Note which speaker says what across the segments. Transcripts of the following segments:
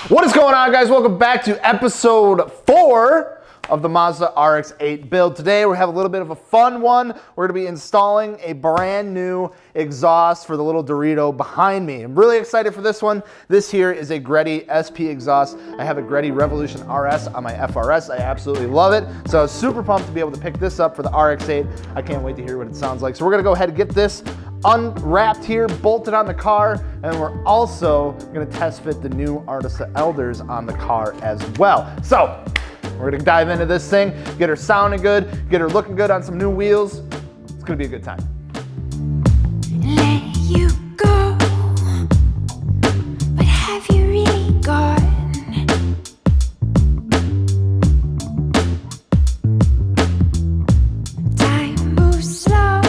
Speaker 1: What is going on, guys? Welcome back to episode 4 of the Mazda RX-8 build. Today we have a little bit of a fun one. We're going to be installing a brand new exhaust for the little Dorito behind me. I'm really excited for this one. This here is a Greddy SP exhaust. I have a Greddy Revolution RS on my FRS. I absolutely love it. So I was super pumped to be able to pick this up for the RX-8. I can't wait to hear what it sounds like. So we're going to go ahead and get this unwrapped here, bolted on the car, and we're also going to test fit the new Artisa Elders on the car as well. So we're gonna dive into this thing, get her sounding good, get her looking good on some new wheels. It's gonna be a good time.
Speaker 2: Let you go, but have you really gone? Time moves slow.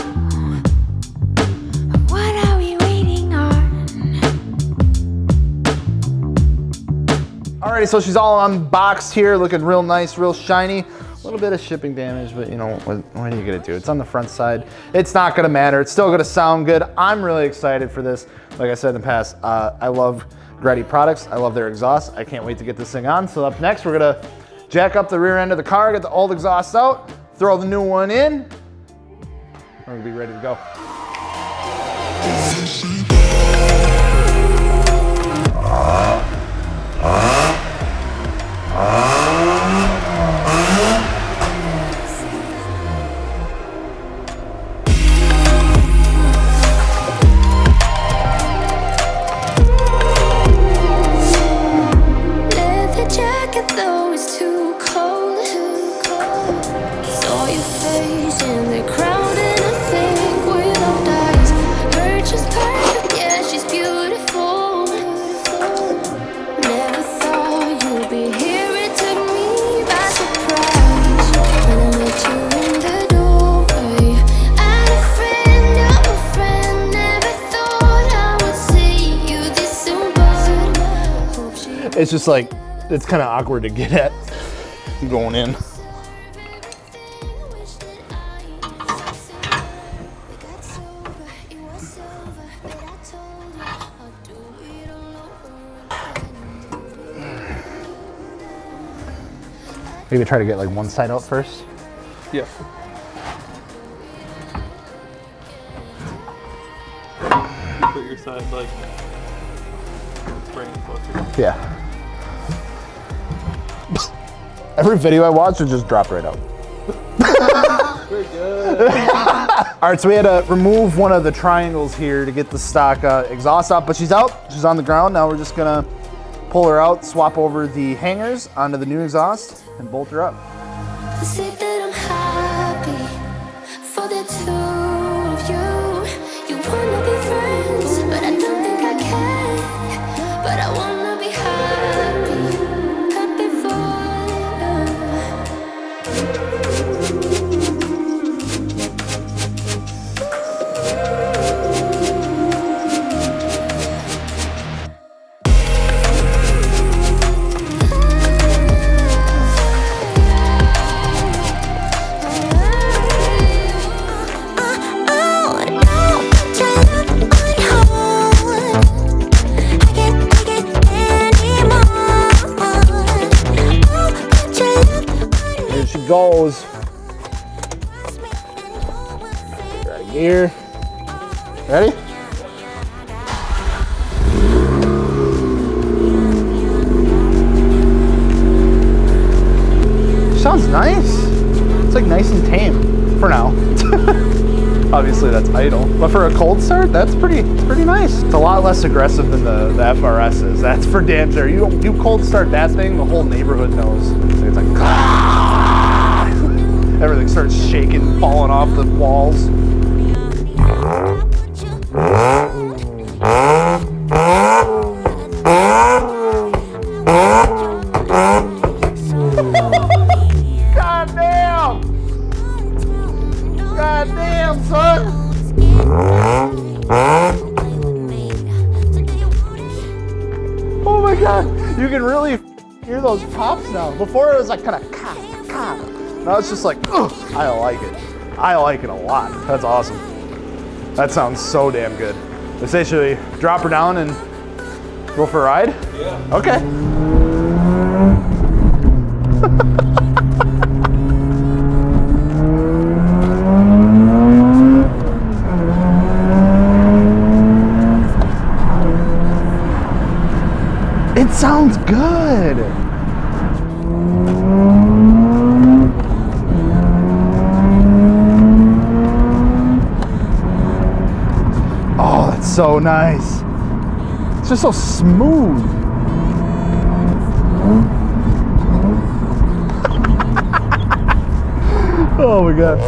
Speaker 2: What are we waiting on?
Speaker 1: Alrighty, so she's all unboxed here, looking real nice, real shiny. A little bit of shipping damage, but you know, what are you gonna do? It's on the front side. It's not gonna matter. It's still gonna sound good. I'm really excited for this. Like I said in the past, I love Greddy products. I love their exhaust. I can't wait to get this thing on. So up next, we're gonna jack up the rear end of the car, get the old exhaust out, throw the new one in. We're gonna be ready to go. It's just like, it's kind of awkward to get at going in. Maybe try to get like one side out first.
Speaker 3: Yeah. You put your side like right closer.
Speaker 1: Yeah. Every video I watch, it just dropped right out.
Speaker 3: We're good.
Speaker 1: All right, so we had to remove one of the triangles here to get the stock exhaust out, but she's out. She's on the ground. Now we're just gonna pull her out, swap over the hangers onto the new exhaust, and bolt her up.
Speaker 2: I say that I'm happy for the two of you. You wanna be friends, but I don't think I can. But I wanna be happy, happy for
Speaker 1: Goes. Get out of gear. Ready? Sounds nice. It's like nice and tame for now. Obviously that's idle, but for a cold start, that's pretty nice. It's a lot less aggressive than the FRS is. That's for damn sure. You cold start that thing, the whole neighborhood knows. It's like everything starts shaking, falling off the walls. God damn! God damn, son! Oh my God! You can really hear those pops now. Before it was like kind of ka. Now it's just like, ugh, I like it. I like it a lot. That's awesome. That sounds so damn good. Let's actually drop her down and Go for a ride?
Speaker 3: Yeah.
Speaker 1: Okay. It sounds good. Oh, that's so nice. It's just so smooth. Oh my God.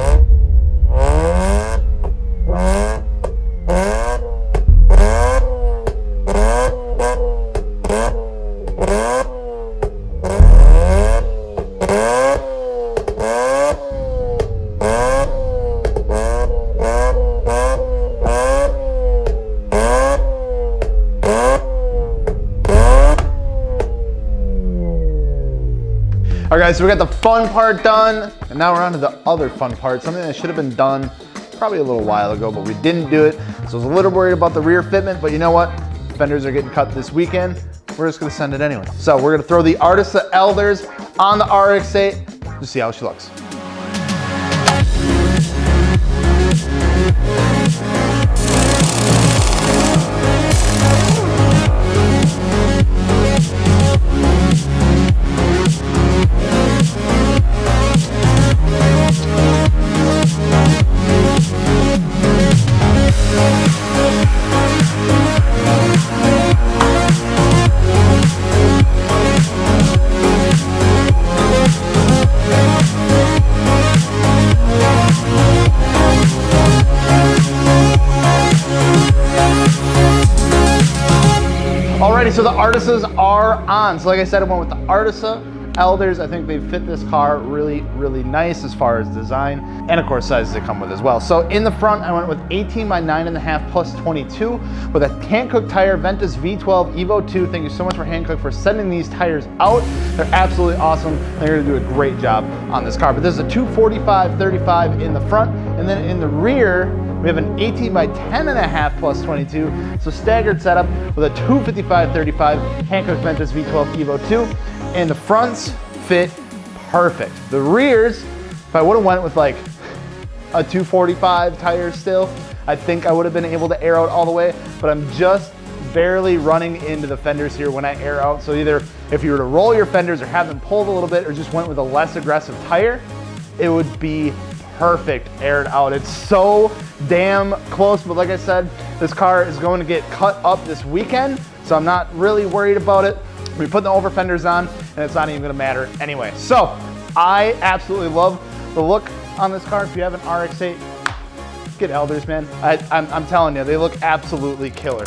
Speaker 1: All right, guys, so we got the fun part done, and now we're on to the other fun part, something that should have been done probably a little while ago, but we didn't do it. So I was a little worried about the rear fitment, but you know what? Fenders are getting cut this weekend. We're just gonna send it anyway. So we're gonna throw the Artisa Elders on the RX-8 to see how she looks. Alrighty, so the Artisas are on. So like I said, I went with the Artisa Elders. I think they fit this car really, really nice as far as design and of course sizes they come with as well. So in the front, I went with 18 by 9.5 plus 22 with a Hankook tire, Ventus V12 Evo 2. Thank you so much for Hankook for sending these tires out. They're absolutely awesome. They're gonna do a great job on this car. But this is a 245/35 in the front, and then in the rear, we have an 18 by 10.5 plus 22, so staggered setup with a 255/35 Hankook Ventus V12 Evo 2, and the fronts fit perfect. The rears, if I would have went with like a 245 tire still, I think I would have been able to air out all the way, but I'm just barely running into the fenders here when I air out. So either if you were to roll your fenders or have them pulled a little bit or just went with a less aggressive tire, it would be perfect aired out. It's so damn close, but like I said, this car is going to get cut up this weekend, so I'm not really worried about it. We put the over fenders on and it's not even gonna matter anyway. So I absolutely love the look on this car. If you have an RX-8, get Elders, man. I'm telling you, they look absolutely killer.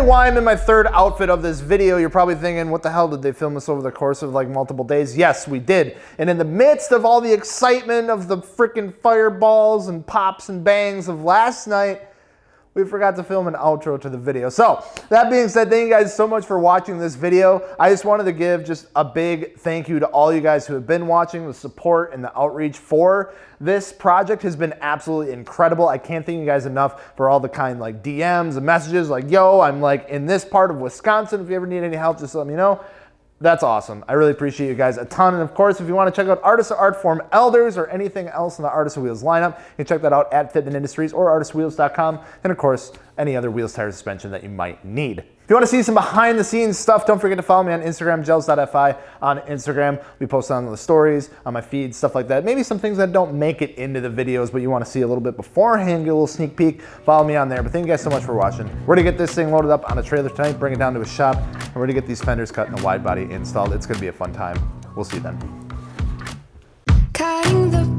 Speaker 1: why I'm in my third outfit of this video. You're probably thinking, what the hell, did they film this over the course of like multiple days? Yes, we did. And in the midst of all the excitement of the freaking fireballs and pops and bangs of last night, we forgot to film an outro to the video. So that being said, thank you guys so much for watching this video. I just wanted to give just a big thank you to all you guys who have been watching. The support and the outreach for this project has been absolutely incredible. I can't thank you guys enough for all the kind like DMs and messages like, yo, I'm like in this part of Wisconsin. If you ever need any help, just let me know. That's awesome. I really appreciate you guys a ton. And of course, if you want to check out Artisa ArtFormed Elders or anything else in the Artisa Wheels lineup, you can check that out at Fitment Industries or artisawheels.com. And of course, any other wheels, tires, suspension that you might need. If you want to see some behind the scenes stuff, don't forget to follow me on Instagram, gels.fi on Instagram. We post on the stories, on my feed, stuff like that. Maybe some things that don't make it into the videos, but you want to see a little bit beforehand, get a little sneak peek, follow me on there. But thank you guys so much for watching. We're going to get this thing loaded up on a trailer tonight, bring it down to a shop, and we're going to get these fenders cut and a wide body installed. It's going to be a fun time. We'll see you then.
Speaker 2: Cutting the